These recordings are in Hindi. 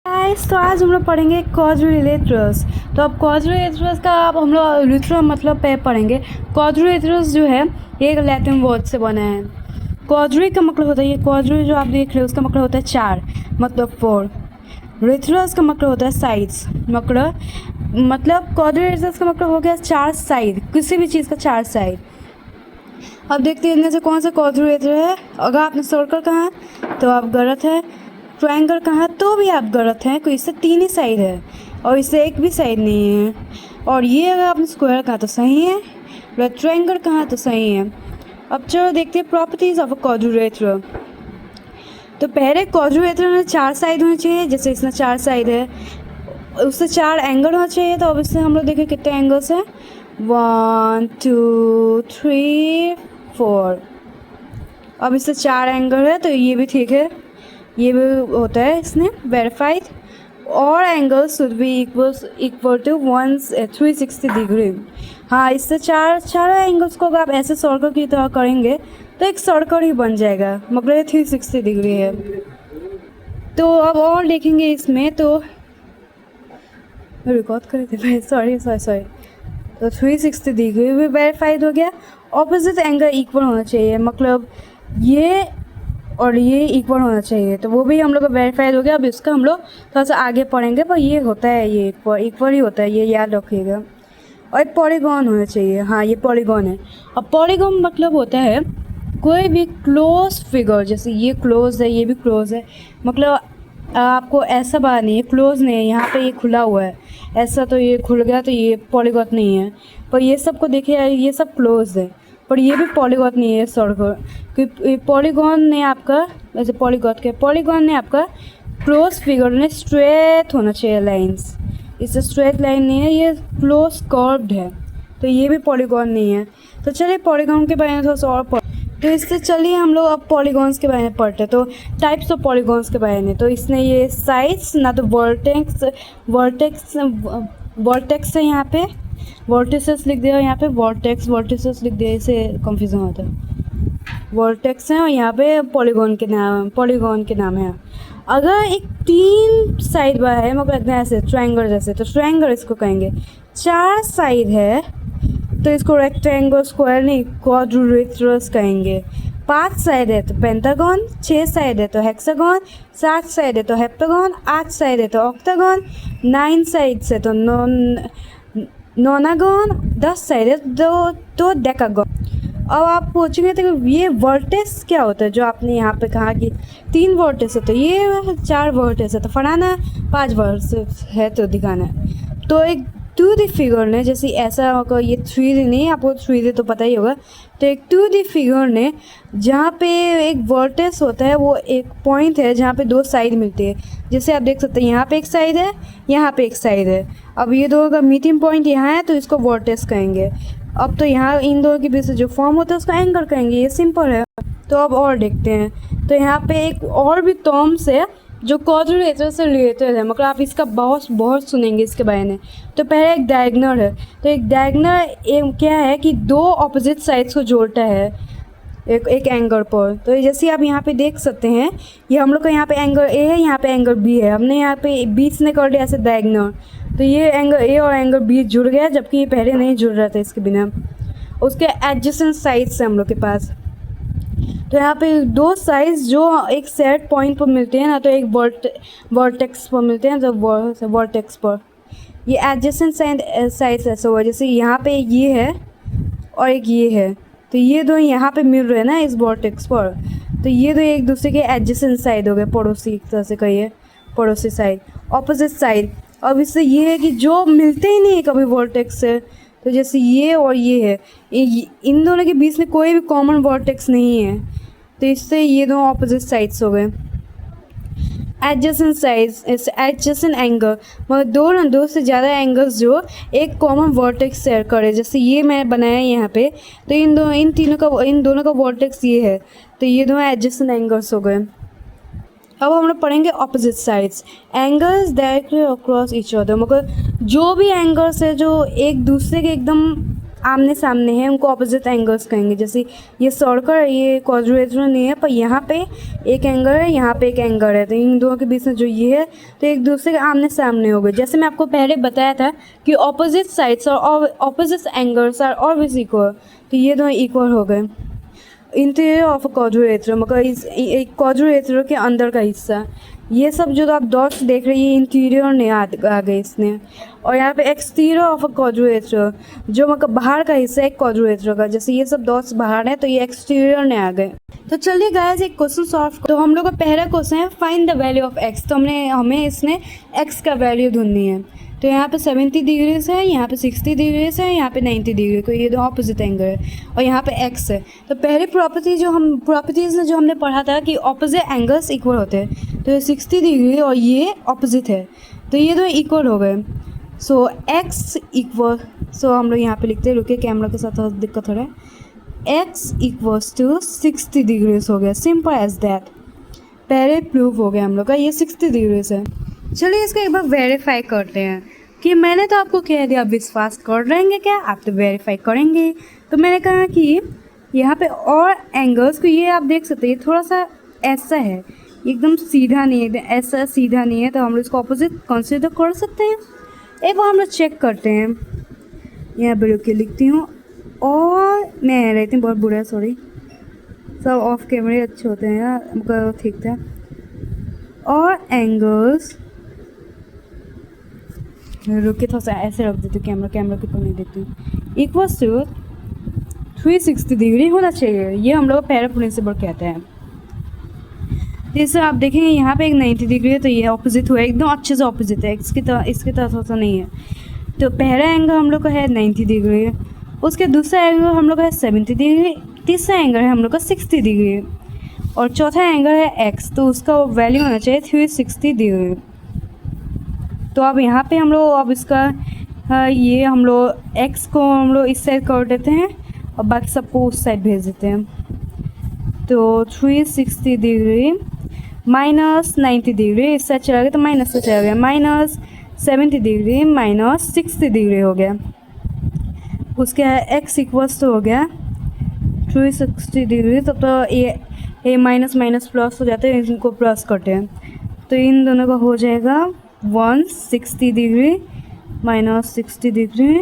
गाइस तो आज हम लोग पढ़ेंगे क्वाड्रिलेटरल्स। तो अब क्वाड्रिलेटरल्स का अब हम लोग लिटरल मतलब पे पढ़ेंगे। क्वाड्रिलेटरल्स जो है ये एक लैटिन वर्ड से बना है। क्वाड्री का मतलब होता है, ये क्वाड्री जो आप देख रहे हो उसका मतलब होता है चार, मतलब फोर। लेटरल्स का मतलब होता है साइड्स, मतलब क्वाड्रिलेटरल्स का मतलब हो गया चार साइड, किसी भी चीज़ का चार साइड। अब देखते हैं इनमें से कौन सा क्वाड्रिलेटरल है। अगर आपने सर्कल कहा है तो आप गलत है, ट्रायंगल कहा तो भी आप गलत हैं, क्योंकि इससे तीन ही साइड है और इससे एक भी साइड नहीं है। और ये अगर आपने स्क्वायर कहा तो सही है, रेक्टेंगल कहा तो सही है। अब चलो देखते हैं प्रॉपर्टीज ऑफ अ क्वाड्रिलेटरल। तो पहले क्वाड्रिलेटरल में चार साइड होने चाहिए, जैसे इसमें चार साइड है, उससे चार एंगल होना चाहिए। तो अब इससे हम लोग देखें कितने एंगल्स हैं, 1 2 3 4। अब इससे चार एंगल है तो ये भी ठीक है, ये भी होता है इसने वेरीफाइड। और angle should be equal to 360 degree. हाँ, इससे चार एंगल्स को अगर आप ऐसे सर्कल की तरह करेंगे तो एक सर्कल ही बन जाएगा, मतलब ये 360 डिग्री है। तो अब और देखेंगे इसमें, तो रिकॉर्ड करे थे भाई, सॉरी। तो 360 डिग्री भी वेरीफाइड हो गया। ऑपोजिट एंगल इक्वल होना चाहिए, मतलब ये और ये इक्वल होना चाहिए, तो वो भी हम लोग का वेरीफाइड हो गया। अब इसका हम लोग थोड़ा सा आगे पढ़ेंगे, पर ये होता है, ये इक्वल ही होता है, ये याद रखिएगा। और एक पॉलीगॉन होना चाहिए, हाँ ये पॉलीगॉन है। अब पॉलीगॉन मतलब होता है कोई भी क्लोज फिगर, जैसे ये क्लोज है, ये भी क्लोज है, मतलब आपको ऐसा बात नहीं है, क्लोज नहीं है, यहाँ पे ये खुला हुआ है ऐसा, तो ये खुल गया तो ये पॉलीगॉन नहीं है। पर ये सब को देखिए, ये सब क्लोज है, पर ये भी पॉलीगॉन नहीं है सर्कल, क्योंकि पॉलीगॉन ने आपका, वैसे पॉलीगॉन ने आपका क्लोज फिगर ने स्ट्रेट होना चाहिए लाइंस, इससे स्ट्रेट लाइन नहीं है, ये क्लोज कर्व्ड है, तो ये भी पॉलीगॉन नहीं है। तो चलिए पॉलीगॉन के बारे में थोड़ा सा और तो इससे चलिए हम लोग अब पॉलीगॉन्स के बारे में पढ़ते हैं। तो टाइप्स ऑफ पॉलीगॉन्स के बारे में, तो इसने ये साइड्स ना तो वर्टेक्स है, यहाँ पे वर्टिसेस लिख दिया, यहाँ पे वर्टिसेस लिख दिया, इससे कंफ्यूजन होता है। वर्टेक्स है और यहाँ पे पॉलीगॉन के नाम है। अगर एक तीन साइड बार है, मतलब ऐसे ट्रायंगल जैसे, तो ट्रायंगल इसको कहेंगे। चार साइड है तो इसको रेक्टेंगल, स्क्वायर नहीं, क्वाड्रिलेटरल्स कहेंगे। पांच साइड है तो पेंटागन, छः साइड है तो हेक्सागन, सात साइड है तो हेप्टागन, आठ साइड है तो ऑक्टागन, 9 साइड से तो नोनागन, 10 साइड है तो डेकागन। अब आप पूछेंगे तो ये वर्टेक्स क्या होता है, जो आपने यहाँ पे कहा कि 3 वर्टेक्स है, तो ये 4 वर्टेक्स है तो फलाना 5 वर्टेक्स है तो दिखाना है। तो एक 2D फिगर ने, जैसे ऐसा होगा, ये 3D नहीं, आपको 3D तो पता ही होगा, तो एक 2D फिगर ने जहाँ पे एक वर्टेक्स होता है, वो एक पॉइंट है जहाँ पे दो साइड मिलती है। जैसे आप देख सकते हैं यहाँ पे एक साइड है, यहाँ पे एक साइड है। अब ये दोनों का मीटिंग पॉइंट यहाँ है तो इसको वर्टेक्स कहेंगे। अब तो यहाँ इन दोनों के बीच से जो फॉर्म होता है उसको एंगल कहेंगे, ये सिंपल है। तो अब और देखते हैं, तो यहाँ पे एक और भी टर्म्स है जो क्वाड्रिलेटरल से रिलेटेड है, मतलब आप इसका बहुत सुनेंगे इसके बारे में। तो पहले एक डायगोनल है, तो एक डायगोनल क्या है कि दो ऑपोजिट साइड्स को जोड़ता है एक एंगल पर। तो जैसे आप यहाँ पे देख सकते हैं, ये हम लोग का यहाँ पे एंगल ए है, यहाँ पे एंगल बी है, हमने यहाँ पे बीच ने कर दिया ऐसे डायगोनल, तो ये एंगल ए और एंगल बी जुड़ गया, जबकि ये पहले नहीं जुड़ रहा था इसके बिना। उसके एडजेसेंट साइड्स है हम लोग के पास। तो यहाँ पे दो साइड्स जो एक सेट पॉइंट पर मिलते हैं ना, तो एक वर्टेक्स पर मिलते हैं, तो वर्टेक्स पर ये एडजेसेंट साइड्स ऐसा हुआ, जैसे यहाँ पे ये है और एक ये है, तो ये दो यहाँ पे मिल रहे हैं ना इस वर्टेक्स पर, तो ये दो एक दूसरे के एडजेसेंट साइड हो गए, पड़ोसी एक तरह से कहिए, पड़ोसी साइड, ऑपोजिट साइड। अब इससे ये है कि जो मिलते ही नहीं है कभी वर्टेक्स से, तो जैसे ये और ये है, इन दोनों के बीच में कोई भी कॉमन वर्टेक्स नहीं है, तो इससे ये दोनों ऑपोजिट साइड्स हो गए। एडजेसेंट साइड्स, एडजेसेंट एंगल, मतलब दो से ज़्यादा एंगल्स जो एक कॉमन वर्टेक्स शेयर करे, जैसे ये मैंने बनाया है यहाँ पे, तो इन दोनों का वर्टेक्स ये है, तो ये दोनों एडजेसेंट एंगल्स हो गए। अब हम लोग पढ़ेंगे opposite sides, angles directly across each other, मतलब जो भी एंगल्स है जो एक दूसरे के एकदम आमने सामने हैं उनको ऑपोजिट एंगल्स कहेंगे। जैसे ये सर्कल, ये क्वाड्रिलेटरल नहीं है, पर यहाँ पे एक एंगल है, यहाँ पे एक एंगल है, तो इन दोनों के बीच में जो ये है तो एक दूसरे के आमने सामने हो गए। जैसे मैं आपको पहले बताया था कि ऑपोजिट साइड्स और opposite angles are always equal, तो ये दोनों इक्वल हो गए। इंटीरियर ऑफ क्वाड्रिलेटरल मतलब इस क्वाड्रिलेटरल के अंदर का हिस्सा, ये सब जो आप डॉट्स देख रही है इंटीरियर ने आ गए इसने। और यहाँ पे एक्सटीरियर ऑफ अ क्वाड्रिलेटरल जो मतलब बाहर का हिस्सा है क्वाड्रिलेटरल का, जैसे ये सब डॉट्स बाहर है तो ये एक्सटीरियर ने आ गए। तो चलिए गाइस एक क्वेश्चन सॉल्व। तो हम लोग का पहला क्वेश्चन है find the value of x. तो हमें इसमें एक्स का वैल्यू ढूंढनी है। तो यहाँ पे 70 डिग्रीज है, यहाँ पे 60 डिग्रीज है, यहाँ पे 90 डिग्री, तो ये दो ऑपोजिट एंगल है और यहाँ पे एक्स है। तो पहली प्रॉपर्टीज़ जो हमने पढ़ा था कि ऑपोजिट एंगल्स इक्वल होते हैं, तो ये 60 डिग्री और ये ऑपोजिट है, तो ये दो इक्वल हो गए। सो एक्स इक्वल, सो हम लोग यहाँ पे लिखते हैं, रुके कैमरा के साथ दिक्कत हो रहा है। एक्स इक्वल्स टू 60 डिग्रीज हो गया, सिंपल एज दैट। पहले प्रूफ हो गया हम लोग का, ये 60 डिग्रीज है। चलिए इसको एक बार वेरीफाई करते हैं कि मैंने तो आपको कह दिया, आप विश्वास कर रहेंगे क्या? आप तो वेरीफाई करेंगे। तो मैंने कहा कि यहाँ पे और एंगल्स को ये आप देख सकते हैं, ये थोड़ा सा ऐसा है, एकदम सीधा नहीं है, एकदम ऐसा सीधा नहीं है, तो हम लोग इसको ऑपोजिट कंसिडर कर सकते हैं। एक बार हम लोग चेक करते हैं, यहाँ वीडियो के लिखती हूँ और मैं रहती हूँ बहुत बुरा है, सॉरी, सब ऑफ कैमरे अच्छे होते हैं यार, हमको ठीक था। और एंगल्स रुके थोड़ा सा ऐसे रख देती हूँ, कैमरा के ऊपर नहीं देती हूँ। इक्वल्स टू 360 डिग्री होना चाहिए, ये हम लोग पहला प्रिंसिपल कहते हैं। जैसे आप देखेंगे यहाँ पे एक 90 डिग्री है, तो ये ऑपोजिट हुआ, एकदम अच्छे से ऑपोजिट है, इसकी तरह थोड़ा सा नहीं है। तो पहला एंगल हम लोग का है 90 डिग्री, उसके दूसरा एंगल हम लोग का है 70 डिग्री, तीसरा एंगल है हम लोग का 60 डिग्री और चौथा एंगल है एक्स, तो उसका वैल्यू होना चाहिए 360 डिग्री। तो अब यहाँ पे हम लोग अब इसका ये हम लोग एक्स को हम लोग इस साइड कर देते हैं और बाकी सबको उस साइड भेज देते हैं। तो 360 डिग्री माइनस 90 डिग्री इस साइड चला गया, तो माइनस से चला गया, माइनस 70 डिग्री माइनस 60 डिग्री हो गया। उसके एक्स इक्वल्स तो हो गया 360 डिग्री, तब तो ये माइनस माइनस प्लस हो जाते हैं, इनको प्लस करते हैं, तो इन दोनों का हो जाएगा 160 डिग्री माइनस 60 डिग्री।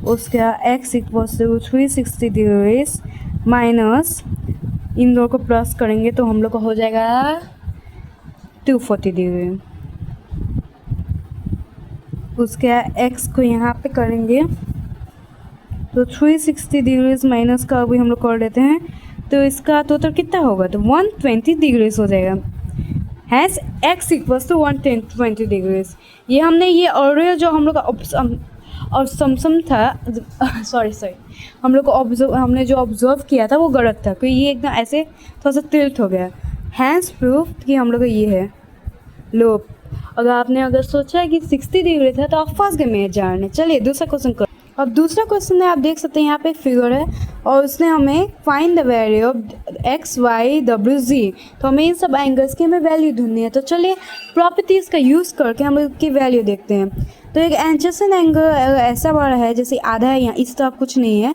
उसका x equals to 360 degree minus, इन दोनों को प्लस करेंगे तो हम लोग का हो जाएगा 240 डिग्री। उसके एक्स को यहाँ पे करेंगे तो 360 डिग्रीज माइनस का अभी हम लोग कर देते हैं, तो इसका टोटल कितना होगा? तो 120 डिग्रीज हो जाएगा। Has x equals to 120 degrees. ये हमने ये ऑलरेडी जो हम लोग का और समसम था सॉरी हम लोग को हमने जो ऑब्जर्व किया था वो गलत था, क्योंकि ये एकदम ऐसे थोड़ा सा टिल्ट हो गया। हैंस प्रूफ कि हम लोग का ये है लोप। अगर सोचा कि 60 डिग्री था तो आप फंस गए मेरे जानने। चलिए दूसरा क्वेश्चन कर। अब दूसरा क्वेश्चन है, आप देख सकते हैं यहाँ पे एक फिगर है और उसने हमें find the value of x y डब्ल्यू जी, तो हमें इन सब एंगल्स की हमें वैल्यू ढूंढनी है। तो चलिए प्रॉपर्टीज़ का यूज़ करके हम लोग की वैल्यू देखते हैं। तो एक एडजेसेंट एंगल ऐसा बड़ा है जैसे आधा है, यहाँ इस तरफ कुछ नहीं है,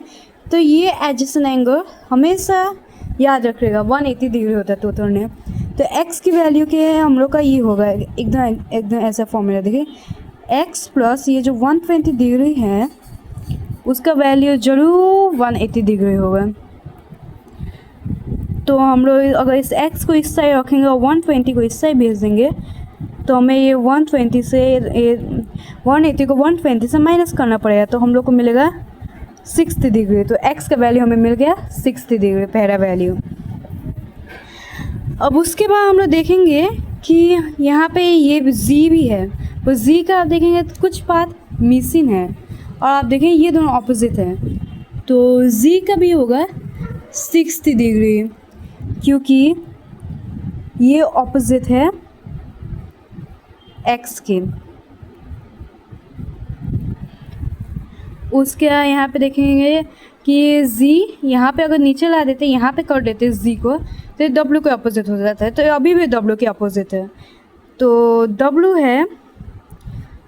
तो ये एडजेसेंट एंगल हमेशा याद रखिएगा 180 डिग्री होता है टोटल ने। तो एक्स की वैल्यू के हम लोग का ये होगा एकदम ऐसा फॉर्मूला, देखिए एक्स प्लस ये जो 120 डिग्री है उसका वैल्यू जरूर 180 डिग्री होगा। तो हम लोग अगर इस x को इस साइड रखेंगे और 120 को इस साइड भेज देंगे तो हमें ये 120 से 180 को 120 से माइनस करना पड़ेगा, तो हम लोग को मिलेगा 60 डिग्री। तो x का वैल्यू हमें मिल गया 60 डिग्री, पहला वैल्यू। अब उसके बाद हम लोग देखेंगे कि यहाँ पे ये z भी है, तो z का आप देखेंगे तो कुछ बात मिसिंग है, और आप देखें ये दोनों ऑपोजिट हैं, तो z का भी होगा 60 डिग्री क्योंकि ये ऑपोजिट है x के। उसके यहाँ पे देखेंगे कि z यहाँ पे अगर नीचे ला देते, यहाँ पे कर देते z को, तो w के अपोजिट हो जाता है, तो अभी भी w के अपोजिट है, तो w है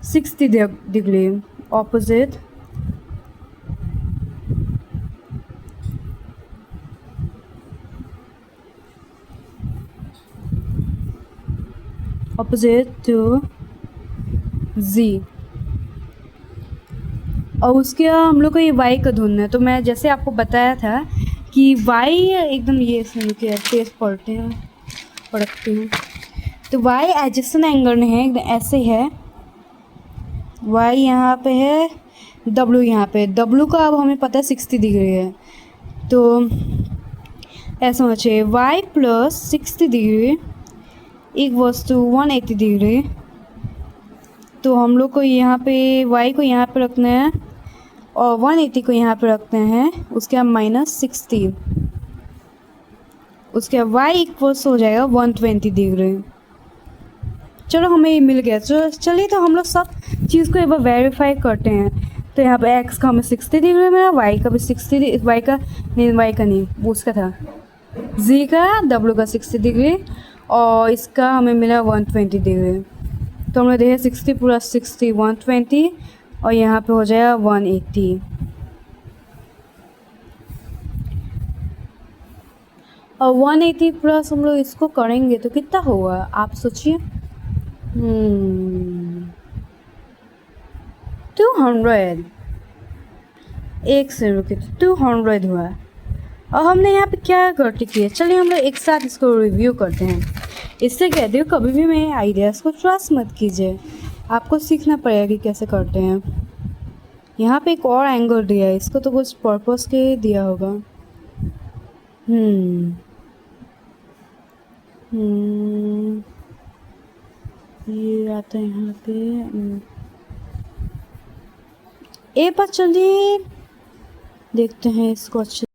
60 degree opposite opposite to z, और उसके हम लोग को ये y का ढूंढना है। तो मैं जैसे आपको बताया था कि y एकदम ये तेज पढ़ती हूँ। तो y एडजेसेंट एंगल में है, एकदम ऐसे है। y यहाँ पे है, w यहाँ पे, w का अब हमें पता है 60 डिग्री है। तो ऐसा होना चाहिए y plus 60 degree equals to 180 degree. तो हम लोग को यहाँ पे y को यहाँ पे रखना है और 180 को यहाँ पे रखते हैं, उसके बाद -60, उसके बाद y इक्वल्स हो जाएगा 120 डिग्री। चलो हमें ये मिल गया। चलिए तो हम लोग सब चीज़ को एक बार वेरीफाई करते हैं। तो यहाँ पे x का हमें 60 डिग्री मिला, y का भी 60, y का नहीं वो उसका था, z का w का 60 डिग्री और इसका हमें मिला 120 डिग्री। तो हमने देखा 60 प्लस 60 120 और यहाँ पे हो जाएगा 180। और 180 प्लस हम लोग इसको करेंगे तो कितना होगा आप सोचिए। 200, एक से रुके तो 200 हुआ। और हमने यहाँ पे क्या गलती की है, चलिए हम लोग एक साथ इसको रिव्यू करते हैं। इससे कहती हूँ कभी भी मेरे आइडियाज़ को ट्रस्ट मत कीजिए, आपको सीखना पड़ेगा कि कैसे करते हैं। यहाँ पे एक और एंगल दिया है, इसको तो कुछ पर्पस के दिया होगा। ये आता है यहाँ पे ए पर। चलिए देखते हैं इसको अच्छे